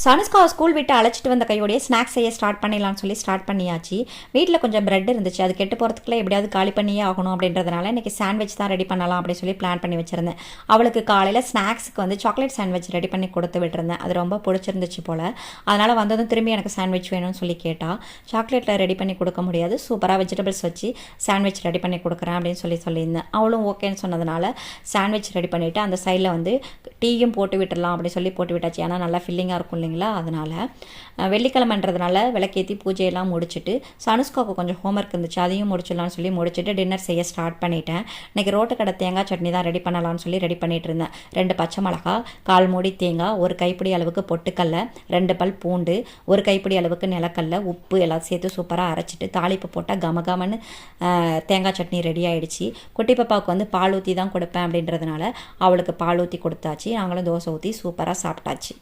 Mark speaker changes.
Speaker 1: சனுஷ்கா school விட்டு அழைச்சிட்டு வந்த கையோடையே ஸ்நாக்ஸ் செய்ய ஸ்டார்ட் பண்ணிடலாம்னு சொல்லி ஸ்டார்ட் பண்ணியாச்சு. வீட்டில் கொஞ்சம் பிரெட் இருந்துச்சு, அது கெட்டு போகிறதுக்குள்ளே எப்படியாவது காலி பண்ணியே ஆகணும் அப்படின்றதுனால இன்றைக்கி சாண்ட்விச் தான் ரெடி பண்ணலாம் அப்படின்னு சொல்லி பிளான் பண்ணி வச்சுருந்தேன். அவளுக்கு காலையில் ஸ்நாக்ஸுக்கு வந்து சாக்லேட் சாண்ட்விச் ரெடி பண்ணி கொடுத்து விட்டுருந்தேன். அது ரொம்ப பிடிச்சிருந்துச்சு போல். அதனால் வந்ததும் திரும்பி எனக்கு சாண்ட்விச் வேணும்னு சொல்லி கேட்டால் சாக்லேட்டில் ரெடி பண்ணி கொடுக்க முடியாது, சூப்பராக வெஜிடபிள்ஸ் வச்சு சாண்ட்விச் ரெடி பண்ணி கொடுக்குறேன் அப்படின்னு சொல்லியிருந்தேன். அவளும் ஓகேன்னு சொன்னதுனால சாண்ட்விச் ரெடி பண்ணிவிட்டு அந்த சைடில் வந்து டீயும் போட்டு விட்டுடலாம் அப்படின்னு சொல்லி போட்டு விட்டாச்சு. ஏன்னா நல்லா ஃபில்லிங்காக இருக்கும் இல்லைங்களா. அதனால் வெள்ளிக்கிழமைன்றதுனால விளக்கேற்றி பூஜையெல்லாம் முடிச்சுட்டு சனுஷ்காவுக்கு கொஞ்சம் ஹோம்ஒர்க் இருந்துச்சு, அதையும் முடிச்சிடலாம்னு சொல்லி முடிச்சுட்டு டின்னர் செய்ய ஸ்டார்ட் பண்ணிட்டேன். இன்றைக்கி ரோட்டுக்கடை தேங்காய் சட்னி தான் ரெடி பண்ணலாம்னு சொல்லி ரெடி பண்ணிகிட்டு இருந்தேன். 2 பச்சை மிளகா, 1/4 மூடி தேங்காய், 1 கைப்பிடி அளவுக்கு பொட்டுக்கல்லை, 2 பல் பூண்டு, 1 கைப்பிடி அளவுக்கு நிலக்கல்லை, உப்பு எல்லாம் சேர்த்து சூப்பராக அரைச்சிட்டு தாளிப்பு போட்டால் கமகமன்னு தேங்காய் சட்னி ரெடி ஆகிடுச்சு. குட்டி பாப்பாவுக்கு வந்து பால் ஊற்றி தான் கொடுப்பேன் அப்படின்றதுனால அவளுக்கு பால் ஊற்றி கொடுத்தாச்சு. நாங்களும் தோசை ஊற்றி சூப்பராக சாப்பிட்டாச்சு.